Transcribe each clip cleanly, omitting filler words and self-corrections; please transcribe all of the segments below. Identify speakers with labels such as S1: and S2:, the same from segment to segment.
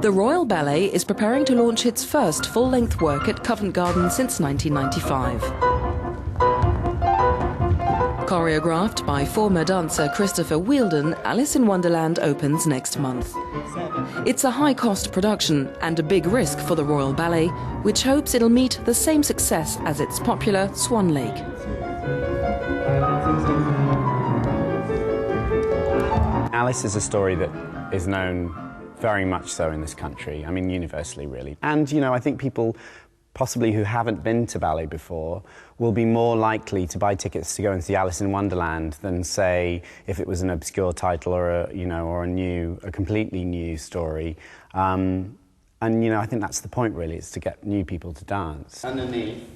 S1: The Royal Ballet is preparing to launch its first full-length work at Covent Garden since 1995. Choreographed by former dancer Christopher Wheeldon, Alice in Wonderland opens next month. It's a high-cost production and a big risk for the Royal Ballet, which hopes it'll meet the same success as its popular Swan Lake.
S2: Alice is a story that is known very much so in this country, I mean universally really. And you know, I think people possibly who haven't been to ballet before will be more likely to buy tickets to go and see Alice in Wonderland than say if it was an obscure title or a completely new story. And you know, I think that's the point really, it's to get new people to dance.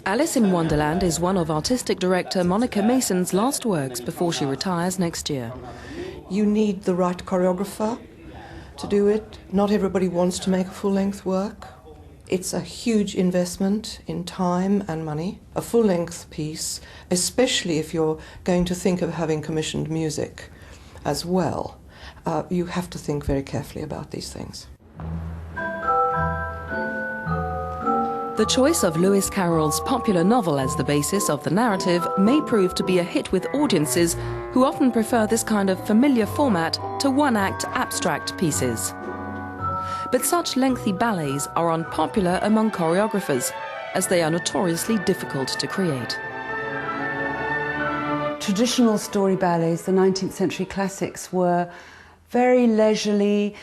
S1: Alice in Wonderland is one of artistic director Monica Mason's last works before she retires next year.
S3: You need the right choreographer to do it. Not everybody wants to make a full-length work. It's a huge investment in time and money. A full-length piece, especially if you're going to think of having commissioned music as well, you have to think very carefully about these things.
S1: The choice of Lewis Carroll's popular novel as the basis of the narrative may prove to be a hit with audiences who often prefer this kind of familiar format to one-act abstract pieces. But such lengthy ballets are unpopular among choreographers, as they are notoriously difficult to create.
S4: Traditional story ballets, the 19th century classics, were very leisurely.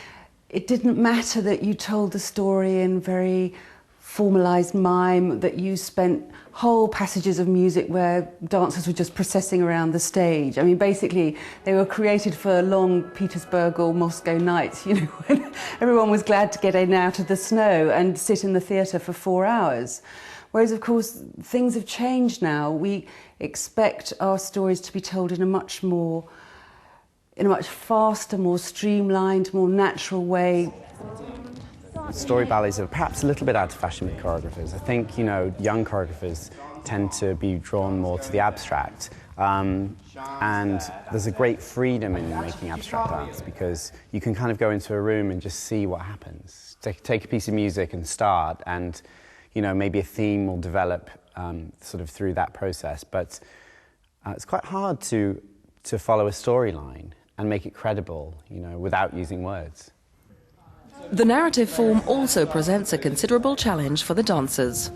S4: It didn't matter that you told the story in very formalised mime, that you spent whole passages of music where dancers were just processing around the stage. I mean, basically, they were created for long Petersburg or Moscow nights, you know, when everyone was glad to get in and out of the snow and sit in the theatre for 4 hours. Whereas, of course, things have changed now. We expect our stories to be told in a much faster, more streamlined, more natural way.
S2: Story ballets are perhaps a little bit out of fashion with choreographers. I think, you know, young choreographers tend to be drawn more to the abstract. And there's a great freedom in making abstract dance because you can kind of go into a room and just see what happens. Take a piece of music and start, and, you know, maybe a theme will develop sort of through that process. But it's quite hard to follow a storyline and make it credible, you know, without using words.
S1: The narrative form also presents a considerable challenge for the dancers.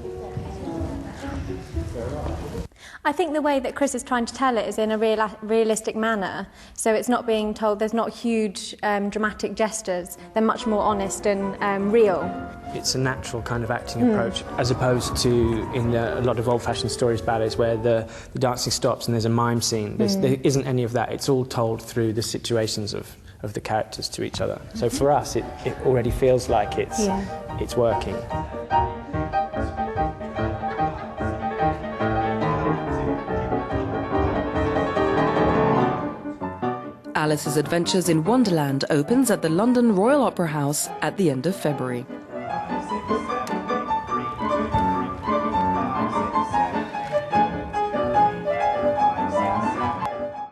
S5: I think the way that Chris is trying to tell it is in a realistic manner, so it's not being told, there's not huge dramatic gestures, they're much more honest and real.
S6: It's a natural kind of acting approach, as opposed to in a lot of old-fashioned stories ballets where the dancing stops and there's a mime scene. There isn't any of that, it's all told through the situations of the characters to each other. So for us, it already feels like it's working.
S1: Alice's Adventures in Wonderland opens at the London Royal Opera House at the end of February.